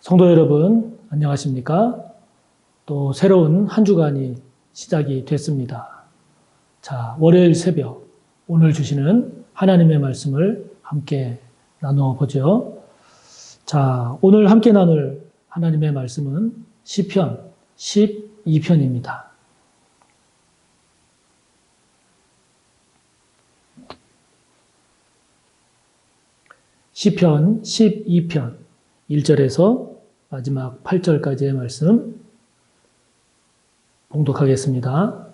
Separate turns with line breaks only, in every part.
성도 여러분, 안녕하십니까? 또 새로운 한 주간이 시작이 됐습니다. 자, 월요일 새벽, 오늘 주시는 하나님의 말씀을 함께 나누어 보죠. 자, 오늘 함께 나눌 하나님의 말씀은 시편 12편입니다. 시편 12편 1절에서 마지막 8절까지의 말씀 봉독하겠습니다.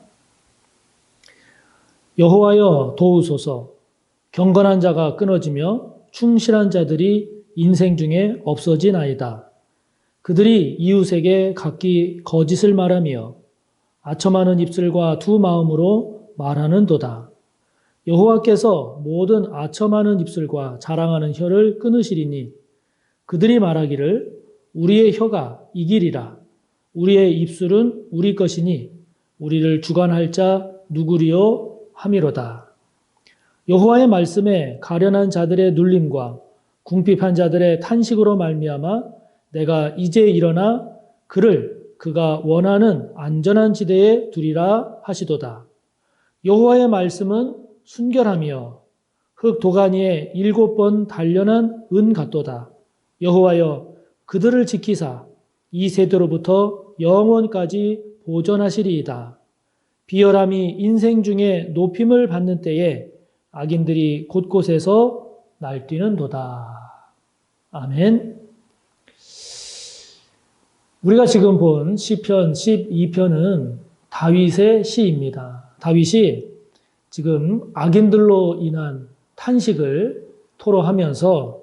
여호와여 도우소서. 경건한 자가 끊어지며 충실한 자들이 인생 중에 없어지나이다. 그들이 이웃에게 각기 거짓을 말하며 아첨하는 입술과 두 마음으로 말하는도다. 여호와께서 모든 아첨하는 입술과 자랑하는 혀를 끊으시리니 그들이 말하기를 우리의 혀가 이기리라. 우리의 입술은 우리 것이니 우리를 주관할 자 누구리요 함이로다. 여호와의 말씀에 가련한 자들의 눌림과 궁핍한 자들의 탄식으로 말미암아 내가 이제 일어나 그를 그가 원하는 안전한 지대에 두리라 하시도다. 여호와의 말씀은 순결하며 흙 도가니에 7번 단련한 은 같도다. 여호와여 그들을 지키사 이 세대로부터 영원까지 보존하시리이다. 비열함이 인생 중에 높임을 받는 때에 악인들이 곳곳에서 날뛰는도다. 아멘. 우리가 지금 본 시편 12편은 다윗의 시입니다. 다윗이 지금 악인들로 인한 탄식을 토로하면서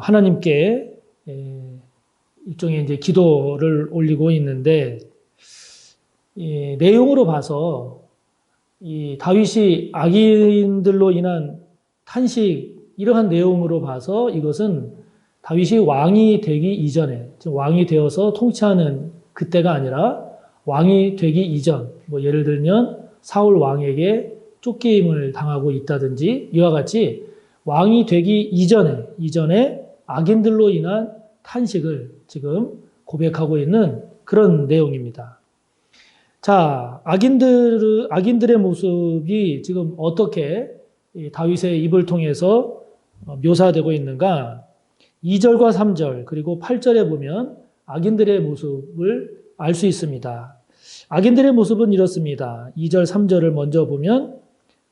하나님께 일종의 이제 기도를 올리고 있는데, 이 내용으로 봐서 이 다윗이 악인들로 인한 탄식, 이러한 내용으로 봐서 이것은 다윗이 왕이 되기 이전에, 지금 왕이 되어서 통치하는 그때가 아니라 왕이 되기 이전, 뭐 예를 들면 사울 왕에게 쫓김을 당하고 있다든지 이와 같이 왕이 되기 이전에 악인들로 인한 탄식을 지금 고백하고 있는 그런 내용입니다. 자, 악인들의 모습이 지금 어떻게 다윗의 입을 통해서 묘사되고 있는가? 2절과 3절 그리고 8절에 보면 악인들의 모습을 알 수 있습니다. 악인들의 모습은 이렇습니다. 2절, 3절을 먼저 보면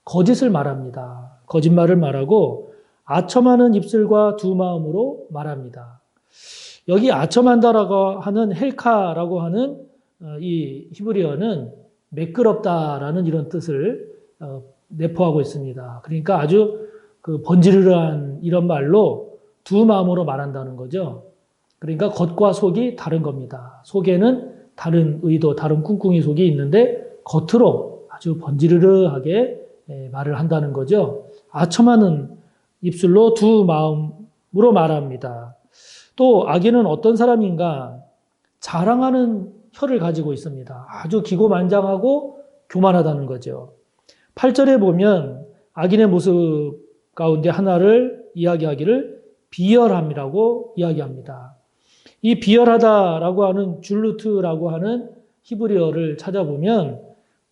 거짓을 말합니다. 거짓말을 말하고 아첨하는 입술과 두 마음으로 말합니다. 여기 아첨한다라고 하는 헬카라고 하는 이 히브리어는 매끄럽다라는 이런 뜻을 내포하고 있습니다. 그러니까 아주 그 번지르르한 이런 말로 두 마음으로 말한다는 거죠. 그러니까 겉과 속이 다른 겁니다. 속에는 다른 의도, 다른 꿍꿍이 속이 있는데 겉으로 아주 번지르르하게 말을 한다는 거죠. 아첨하는 입술로 두 마음으로 말합니다. 또 악인은 어떤 사람인가? 자랑하는 혀를 가지고 있습니다. 아주 기고만장하고 교만하다는 거죠. 8절에 보면 악인의 모습 가운데 하나를 이야기하기를 비열함이라고 이야기합니다. 이 비열하다라고 하는 줄루트라고 하는 히브리어를 찾아보면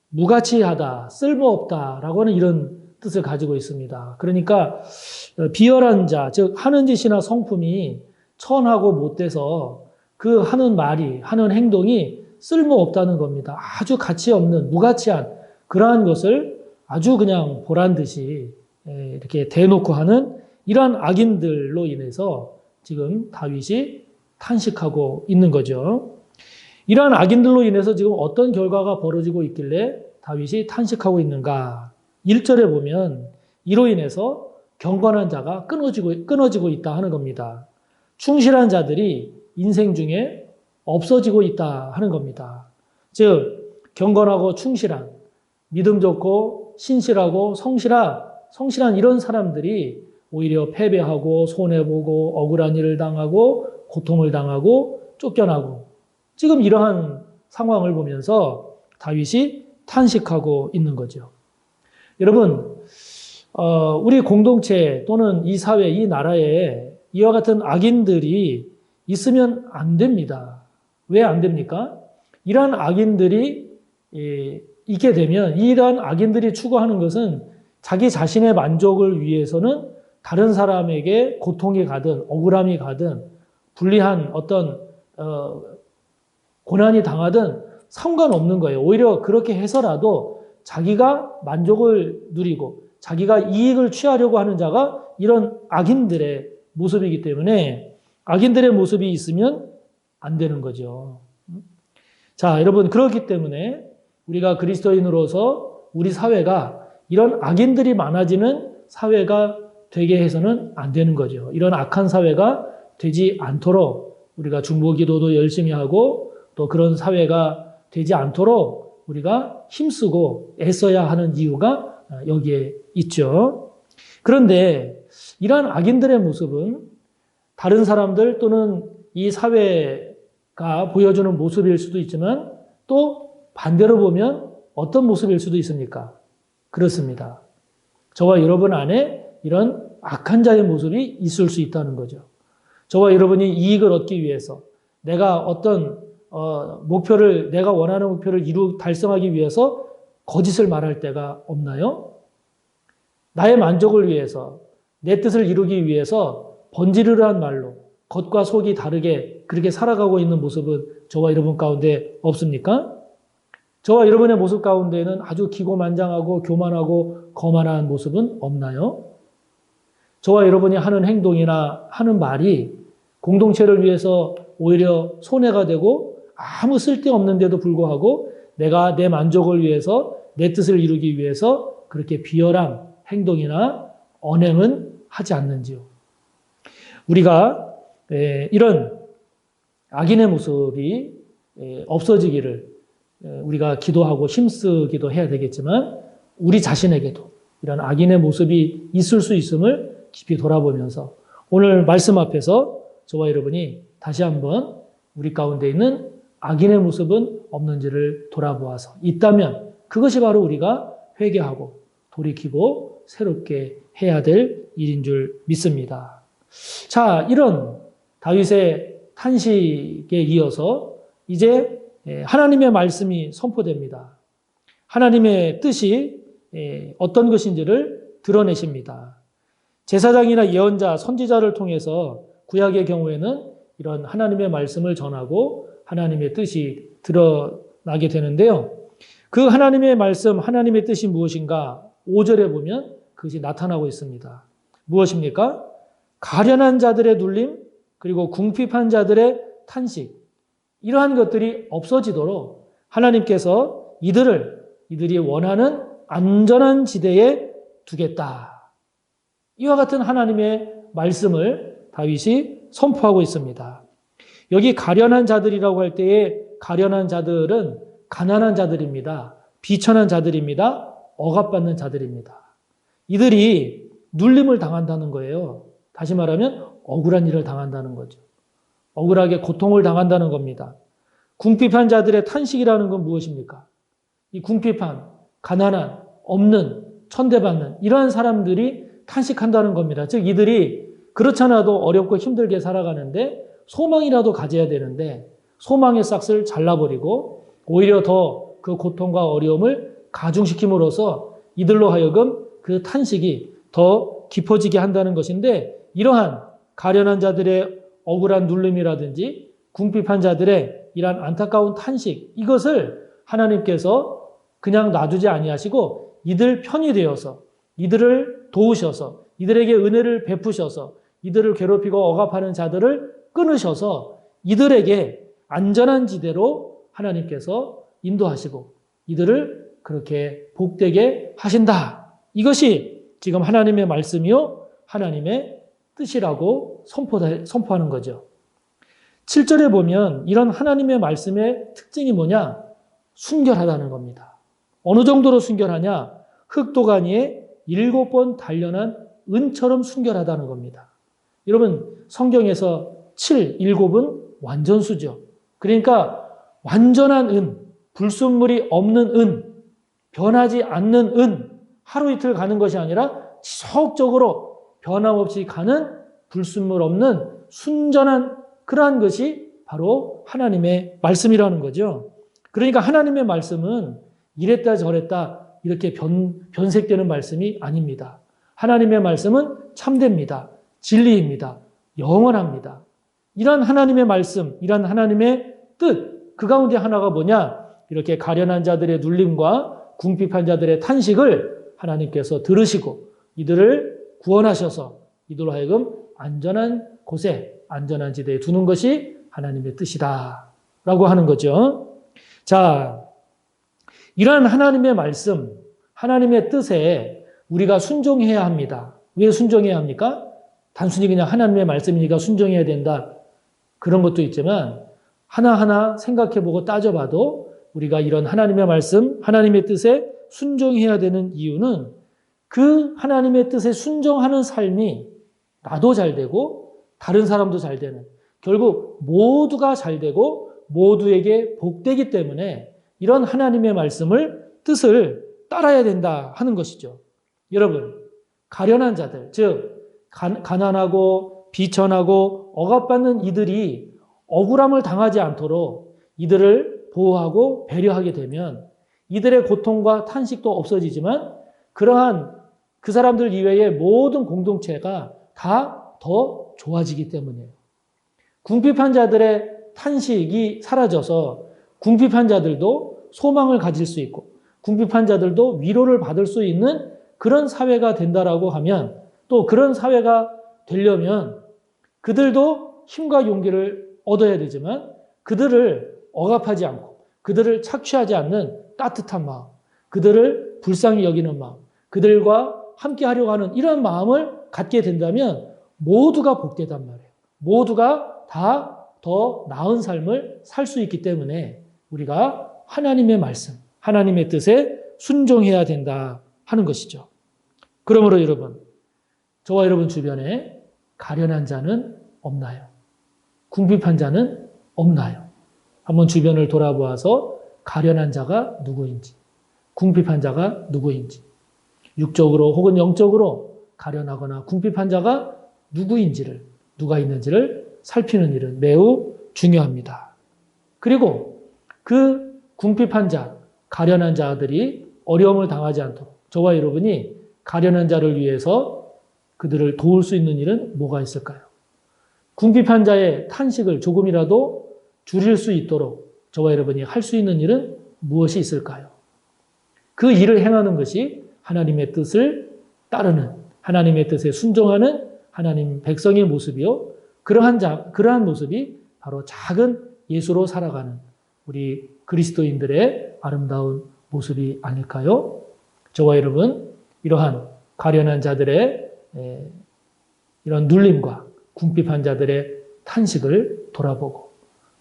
무가치하다, 쓸모없다라고 하는 이런 뜻을 가지고 있습니다. 그러니까 비열한 자, 즉 하는 짓이나 성품이 천하고 못돼서 그 하는 말이, 하는 행동이 쓸모없다는 겁니다. 아주 가치 없는, 무가치한 그러한 것을 아주 그냥 보란 듯이 이렇게 대놓고 하는 이러한 악인들로 인해서 지금 다윗이 탄식하고 있는 거죠. 이러한 악인들로 인해서 지금 어떤 결과가 벌어지고 있길래 다윗이 탄식하고 있는가? 1절에 보면 이로 인해서 경건한 자가 끊어지고 있다 하는 겁니다. 충실한 자들이 인생 중에 없어지고 있다 하는 겁니다. 즉 경건하고 충실한, 믿음 좋고 신실하고 성실한 이런 사람들이 오히려 패배하고 손해보고 억울한 일을 당하고 고통을 당하고 쫓겨나고, 지금 이러한 상황을 보면서 다윗이 탄식하고 있는 거죠. 여러분, 우리 공동체 또는 이 사회, 이 나라에 이와 같은 악인들이 있으면 안 됩니다. 왜 안 됩니까? 이러한 악인들이 있게 되면 이러한 악인들이 추구하는 것은 자기 자신의 만족을 위해서는 다른 사람에게 고통이 가든 억울함이 가든 불리한 어떤 고난이 당하든 상관없는 거예요. 오히려 그렇게 해서라도 자기가 만족을 누리고 자기가 이익을 취하려고 하는 자가 이런 악인들의 모습이기 때문에 악인들의 모습이 있으면 안 되는 거죠. 자, 여러분, 그렇기 때문에 우리가 그리스도인으로서 우리 사회가 이런 악인들이 많아지는 사회가 되게 해서는 안 되는 거죠. 이런 악한 사회가 되지 않도록 우리가 중보기도도 열심히 하고 또 그런 사회가 되지 않도록 우리가 힘쓰고 애써야 하는 이유가 여기에 있죠. 그런데 이러한 악인들의 모습은 다른 사람들 또는 이 사회가 보여주는 모습일 수도 있지만 또 반대로 보면 어떤 모습일 수도 있습니까? 그렇습니다. 저와 여러분 안에 이런 악한 자의 모습이 있을 수 있다는 거죠. 저와 여러분이 이익을 얻기 위해서 내가 어떤 목표를 내가 원하는 목표를 달성하기 위해서 거짓을 말할 때가 없나요? 나의 만족을 위해서 내 뜻을 이루기 위해서 번지르르한 말로 겉과 속이 다르게 그렇게 살아가고 있는 모습은 저와 여러분 가운데 없습니까? 저와 여러분의 모습 가운데는 아주 기고만장하고 교만하고 거만한 모습은 없나요? 저와 여러분이 하는 행동이나 하는 말이 공동체를 위해서 오히려 손해가 되고 아무 쓸데없는데도 불구하고 내가 내 만족을 위해서 내 뜻을 이루기 위해서 그렇게 비열한 행동이나 언행은 하지 않는지요. 우리가 이런 악인의 모습이 없어지기를 우리가 기도하고 힘쓰기도 해야 되겠지만 우리 자신에게도 이런 악인의 모습이 있을 수 있음을 깊이 돌아보면서 오늘 말씀 앞에서 저와 여러분이 다시 한번 우리 가운데 있는 악인의 모습은 없는지를 돌아보아서 있다면 그것이 바로 우리가 회개하고 돌이키고 새롭게 해야 될 일인 줄 믿습니다. 자, 이런 다윗의 탄식에 이어서 이제 하나님의 말씀이 선포됩니다. 하나님의 뜻이 어떤 것인지를 드러내십니다. 제사장이나 예언자, 선지자를 통해서 구약의 경우에는 이런 하나님의 말씀을 전하고 하나님의 뜻이 드러나게 되는데요. 그 하나님의 말씀, 하나님의 뜻이 무엇인가? 5절에 보면 그것이 나타나고 있습니다. 무엇입니까? 가련한 자들의 눌림, 그리고 궁핍한 자들의 탄식, 이러한 것들이 없어지도록 하나님께서 이들이 원하는 안전한 지대에 두겠다. 이와 같은 하나님의 말씀을 다윗이 선포하고 있습니다. 여기 가련한 자들이라고 할 때에 가련한 자들은 가난한 자들입니다. 비천한 자들입니다. 억압받는 자들입니다. 이들이 눌림을 당한다는 거예요. 다시 말하면 억울한 일을 당한다는 거죠. 억울하게 고통을 당한다는 겁니다. 궁핍한 자들의 탄식이라는 건 무엇입니까? 이 궁핍한, 가난한, 없는, 천대받는 이러한 사람들이 탄식한다는 겁니다. 즉 이들이 그렇잖아도 어렵고 힘들게 살아가는데 소망이라도 가져야 되는데 소망의 싹을 잘라버리고 오히려 더 그 고통과 어려움을 가중시킴으로써 이들로 하여금 그 탄식이 더 깊어지게 한다는 것인데 이러한 가련한 자들의 억울한 눌림이라든지 궁핍한 자들의 이러한 안타까운 탄식 이것을 하나님께서 그냥 놔두지 아니하시고 이들 편이 되어서 이들을 도우셔서 이들에게 은혜를 베푸셔서 이들을 괴롭히고 억압하는 자들을 끊으셔서 이들에게 안전한 지대로 하나님께서 인도하시고 이들을 그렇게 복되게 하신다. 이것이 지금 하나님의 말씀이요 하나님의 뜻이라고 선포하는 거죠. 7절에 보면 이런 하나님의 말씀의 특징이 뭐냐? 순결하다는 겁니다. 어느 정도로 순결하냐? 흙도가니에 7번 단련한 은처럼 순결하다는 겁니다. 여러분 성경에서 7은 완전수죠. 그러니까 완전한 은, 불순물이 없는 은, 변하지 않는 은, 하루 이틀 가는 것이 아니라 지속적으로 변함없이 가는 불순물 없는 순전한 그러한 것이 바로 하나님의 말씀이라는 거죠. 그러니까 하나님의 말씀은 이랬다 저랬다 이렇게 변색되는 말씀이 아닙니다. 하나님의 말씀은 참됩니다. 진리입니다. 영원합니다. 이런 하나님의 말씀, 이런 하나님의 뜻, 그 가운데 하나가 뭐냐? 이렇게 가련한 자들의 눌림과 궁핍한 자들의 탄식을 하나님께서 들으시고 이들을 구원하셔서 이들로 하여금 안전한 곳에, 안전한 지대에 두는 것이 하나님의 뜻이다 라고 하는 거죠. 자, 이러한 하나님의 말씀, 하나님의 뜻에 우리가 순종해야 합니다. 왜 순종해야 합니까? 단순히 그냥 하나님의 말씀이니까 순종해야 된다. 그런 것도 있지만 하나하나 생각해보고 따져봐도 우리가 이런 하나님의 말씀, 하나님의 뜻에 순종해야 되는 이유는 그 하나님의 뜻에 순종하는 삶이 나도 잘 되고 다른 사람도 잘 되는, 결국 모두가 잘 되고 모두에게 복되기 때문에 이런 하나님의 말씀을, 뜻을 따라야 된다 하는 것이죠. 여러분, 가련한 자들, 즉 가난하고 비천하고 억압받는 이들이 억울함을 당하지 않도록 이들을 보호하고 배려하게 되면 이들의 고통과 탄식도 없어지지만 그러한 그 사람들 이외의 모든 공동체가 다 더 좋아지기 때문이에요. 궁핍한 자들의 탄식이 사라져서 궁핍한 자들도 소망을 가질 수 있고 궁핍한 자들도 위로를 받을 수 있는 그런 사회가 된다라고 하면, 또 그런 사회가 되려면 그들도 힘과 용기를 얻어야 되지만 그들을 억압하지 않고 그들을 착취하지 않는 따뜻한 마음, 그들을 불쌍히 여기는 마음, 그들과 함께 하려고 하는 이런 마음을 갖게 된다면 모두가 복되단 말이에요. 모두가 다 더 나은 삶을 살 수 있기 때문에 우리가 하나님의 말씀, 하나님의 뜻에 순종해야 된다 하는 것이죠. 그러므로 여러분, 저와 여러분 주변에 가련한 자는 없나요? 궁핍한 자는 없나요? 한번 주변을 돌아보아서 가련한 자가 누구인지, 궁핍한 자가 누구인지, 육적으로 혹은 영적으로 가련하거나 궁핍한 자가 누구인지를, 누가 있는지를 살피는 일은 매우 중요합니다. 그리고 그 궁핍한 자, 가련한 자들이 어려움을 당하지 않도록 저와 여러분이 가련한 자를 위해서 그들을 도울 수 있는 일은 뭐가 있을까요? 궁핍한 자의 탄식을 조금이라도 줄일 수 있도록 저와 여러분이 할 수 있는 일은 무엇이 있을까요? 그 일을 행하는 것이 하나님의 뜻을 따르는, 하나님의 뜻에 순종하는 하나님 백성의 모습이요. 그러한 모습이 바로 작은 예수로 살아가는 우리 그리스도인들의 아름다운 모습이 아닐까요? 저와 여러분, 이러한 가련한 자들의 이런 눌림과 궁핍한 자들의 탄식을 돌아보고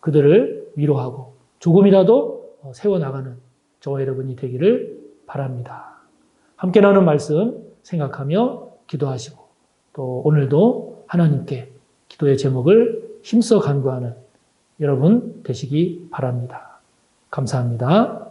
그들을 위로하고 조금이라도 세워나가는 저와 여러분이 되기를 바랍니다. 함께 나눈 말씀 생각하며 기도하시고 또 오늘도 하나님께 기도의 제목을 힘써 간구하는 여러분 되시기 바랍니다. 감사합니다.